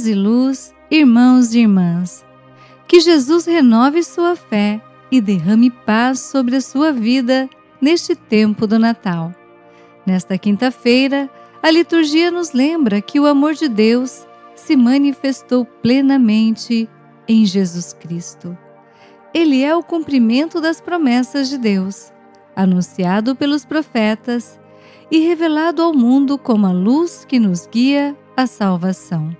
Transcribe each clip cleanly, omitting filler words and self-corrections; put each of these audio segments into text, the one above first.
Paz e luz, irmãos e irmãs. Que Jesus renove sua fé e derrame paz sobre a sua vida neste tempo do Natal. Nesta quinta-feira, a liturgia nos lembra que o amor de Deus se manifestou plenamente em Jesus Cristo. Ele é o cumprimento das promessas de Deus, anunciado pelos profetas e revelado ao mundo como a luz que nos guia à salvação.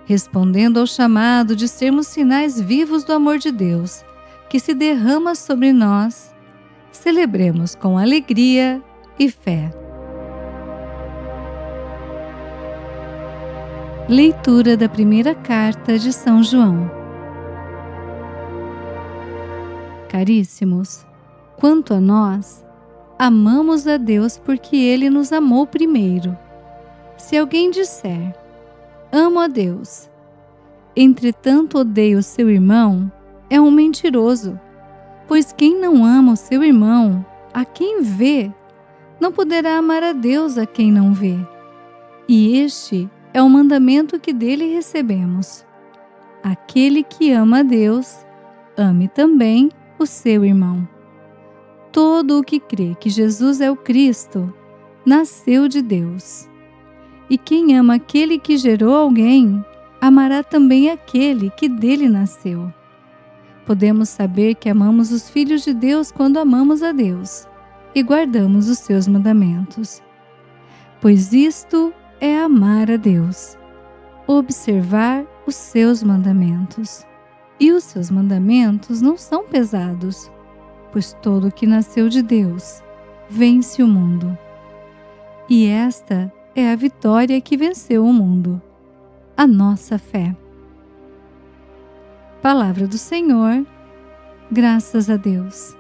Respondendo ao chamado de sermos sinais vivos do amor de Deus, que se derrama sobre nós, celebremos com alegria e fé. Leitura da primeira carta de São João. Caríssimos, quanto a nós, amamos a Deus porque Ele nos amou primeiro. Se alguém disser, amo a Deus, entretanto odeia o seu irmão, é um mentiroso, pois quem não ama o seu irmão, a quem vê, não poderá amar a Deus a quem não vê. E este é o mandamento que dele recebemos. Aquele que ama a Deus, ame também o seu irmão. Todo o que crê que Jesus é o Cristo, nasceu de Deus. E quem ama aquele que gerou alguém, amará também aquele que dele nasceu. Podemos saber que amamos os filhos de Deus quando amamos a Deus e guardamos os seus mandamentos. Pois isto é amar a Deus, observar os seus mandamentos. E os seus mandamentos não são pesados, pois todo o que nasceu de Deus vence o mundo. E esta é a vitória que venceu o mundo, a nossa fé. Palavra do Senhor, graças a Deus.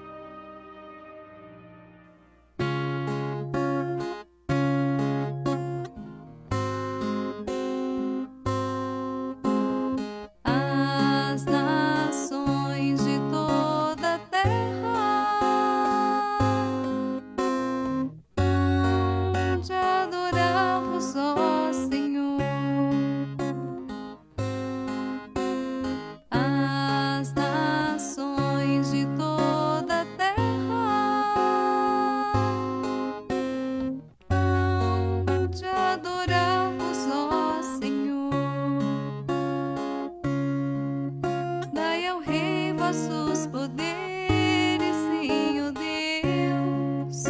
Vossos poderes, Senhor Deus,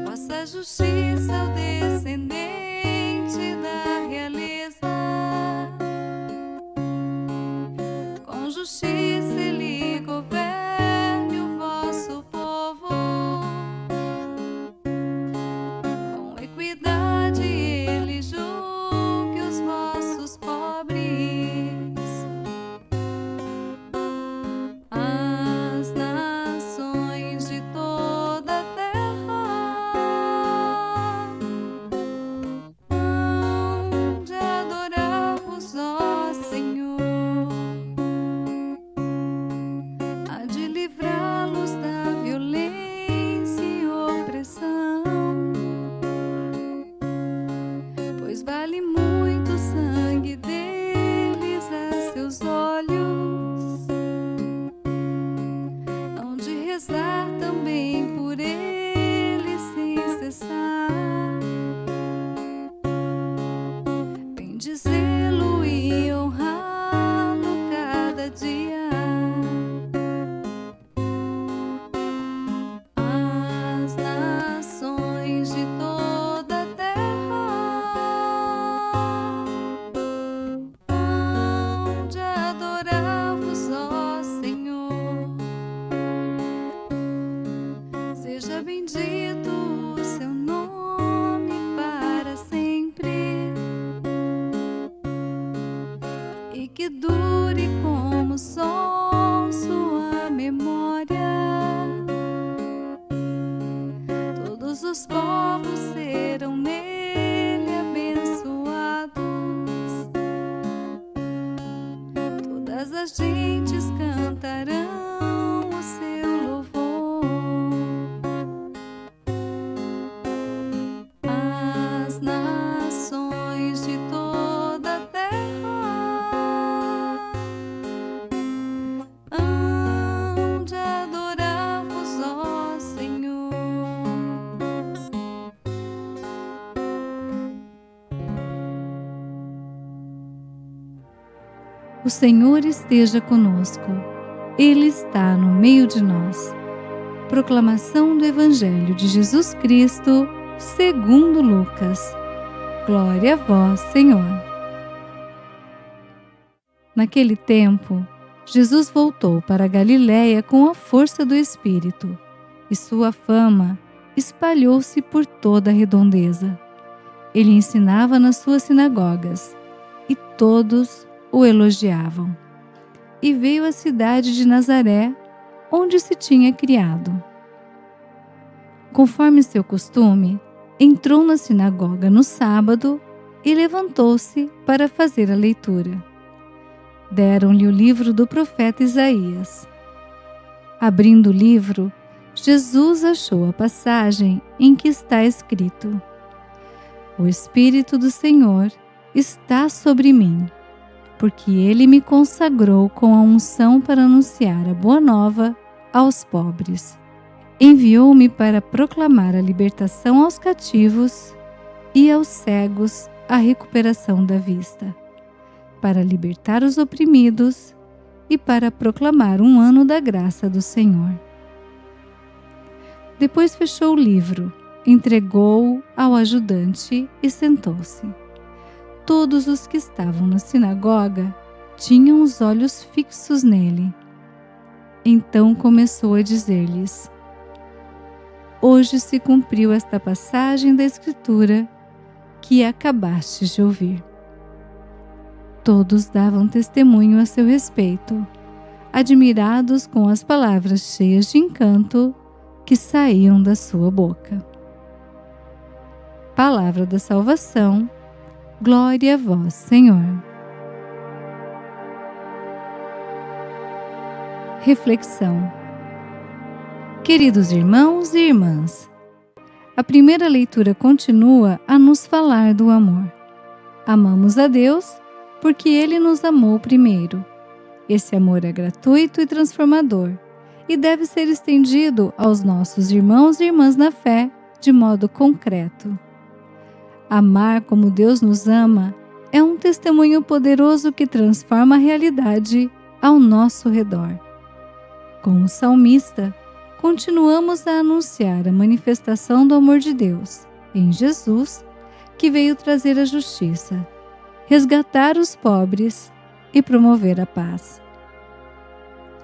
vossa justiça ao descendente da realeza, com justiça ele governe o vosso povo, com equidade ele julgue os vossos pobres. Vale muito o sangue deles a seus olhos, hão de rezar também por eles sem cessar, bendizê-lo e honrá-lo cada dia. As nações de toda a terra seja bendito o seu nome para sempre, e que dure como o sol sua memória. Todos os povos serão nele abençoados, todas as gentes cantarão o seu louvor. O Senhor esteja conosco. Ele está no meio de nós. Proclamação do Evangelho de Jesus Cristo, segundo Lucas. Glória a vós, Senhor. Naquele tempo, Jesus voltou para a Galiléia com a força do Espírito, e sua fama espalhou-se por toda a redondeza. Ele ensinava nas suas sinagogas, e todos o elogiavam. E veio à cidade de Nazaré, onde se tinha criado. Conforme seu costume, entrou na sinagoga no sábado e levantou-se para fazer a leitura. Deram-lhe o livro do profeta Isaías. Abrindo o livro, Jesus achou a passagem em que está escrito: O Espírito do Senhor está sobre mim, porque Ele me consagrou com a unção para anunciar a boa nova aos pobres. Enviou-me para proclamar a libertação aos cativos e aos cegos a recuperação da vista, para libertar os oprimidos e para proclamar um ano da graça do Senhor. Depois fechou o livro, entregou-o ao ajudante e sentou-se. Todos os que estavam na sinagoga tinham os olhos fixos nele. Então começou a dizer-lhes: Hoje se cumpriu esta passagem da Escritura que acabastes de ouvir. Todos davam testemunho a seu respeito, admirados com as palavras cheias de encanto que saíam da sua boca. Palavra da salvação. Glória a vós, Senhor. Reflexão. Queridos irmãos e irmãs, a primeira leitura continua a nos falar do amor. Amamos a Deus porque Ele nos amou primeiro. Esse amor é gratuito e transformador e deve ser estendido aos nossos irmãos e irmãs na fé de modo concreto. Amar como Deus nos ama é um testemunho poderoso que transforma a realidade ao nosso redor. Com o salmista, continuamos a anunciar a manifestação do amor de Deus em Jesus, que veio trazer a justiça, resgatar os pobres e promover a paz.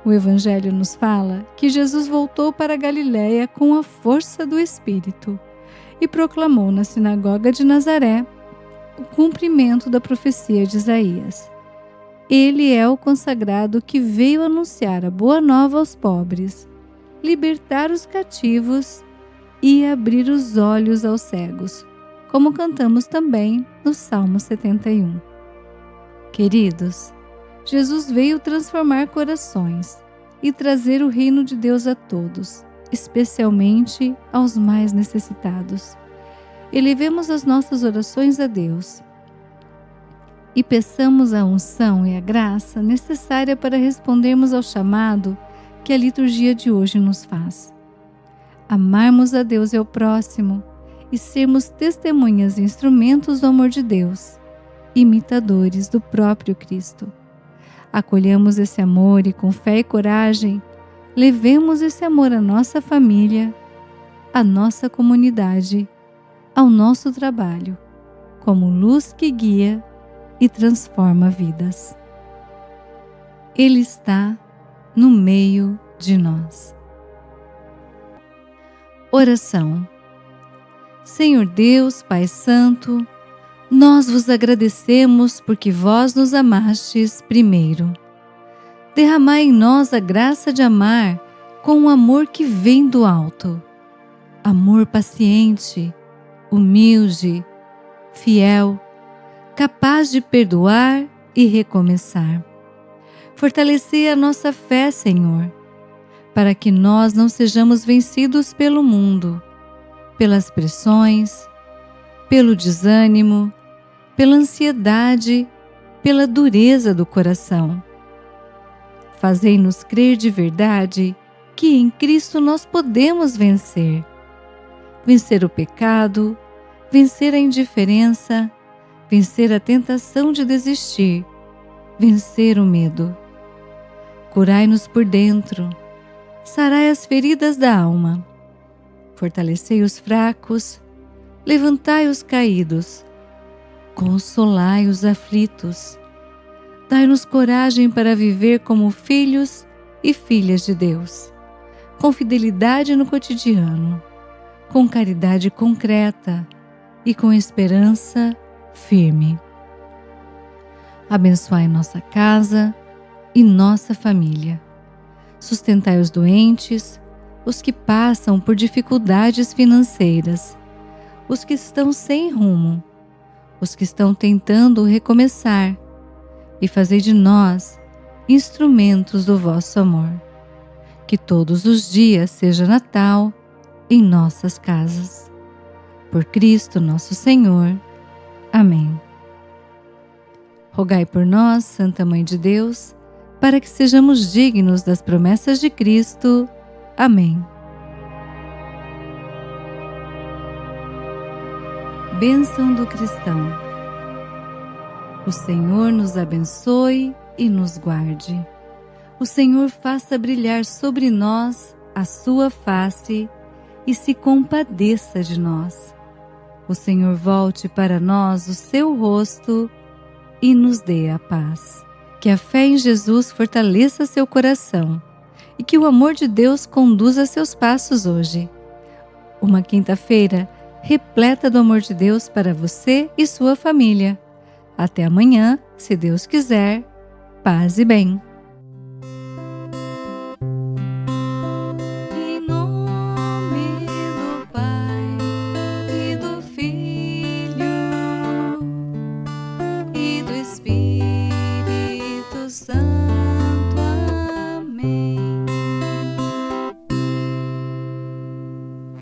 O Evangelho nos fala que Jesus voltou para a Galiléia com a força do Espírito e proclamou na sinagoga de Nazaré o cumprimento da profecia de Isaías. Ele é o consagrado que veio anunciar a boa nova aos pobres, libertar os cativos e abrir os olhos aos cegos, como cantamos também no Salmo 71. Queridos, Jesus veio transformar corações e trazer o reino de Deus a todos, especialmente aos mais necessitados. Elevemos as nossas orações a Deus e peçamos a unção e a graça necessária para respondermos ao chamado que a liturgia de hoje nos faz. Amarmos a Deus e ao próximo e sermos testemunhas e instrumentos do amor de Deus, imitadores do próprio Cristo. Acolhamos esse amor e com fé e coragem, levemos esse amor à nossa família, à nossa comunidade, ao nosso trabalho, como luz que guia e transforma vidas. Ele está no meio de nós. Oração. Senhor Deus, Pai Santo, nós vos agradecemos porque vós nos amastes primeiro. Derramai em nós a graça de amar com um amor que vem do alto. Amor paciente, humilde, fiel, capaz de perdoar e recomeçar. Fortalecei a nossa fé, Senhor, para que nós não sejamos vencidos pelo mundo, pelas pressões, pelo desânimo, pela ansiedade, pela dureza do coração. Fazei-nos crer de verdade que em Cristo nós podemos vencer. Vencer o pecado, vencer a indiferença, vencer a tentação de desistir vencer o medo. Curai-nos por dentro, sarai as feridas da alma, fortalecei os fracos, levantai os caídos, consolai os aflitos, dai-nos coragem para viver como filhos e filhas de Deus, com fidelidade no cotidiano, com caridade concreta e com esperança firme. Abençoai nossa casa e nossa família. Sustentai os doentes, os que passam por dificuldades financeiras, os que estão sem rumo, os que estão tentando recomeçar, e fazei de nós instrumentos do vosso amor. Que todos os dias seja Natal em nossas casas. Por Cristo nosso Senhor. Amém. Rogai por nós, Santa Mãe de Deus, para que sejamos dignos das promessas de Cristo. Amém. Bênção do cristão. O Senhor nos abençoe e nos guarde. O Senhor faça brilhar sobre nós a sua face e se compadeça de nós. O Senhor volte para nós o seu rosto e nos dê a paz. Que a fé em Jesus fortaleça seu coração e que o amor de Deus conduza seus passos hoje. Uma quinta-feira repleta do amor de Deus para você e sua família. Até amanhã, se Deus quiser. Paz e bem.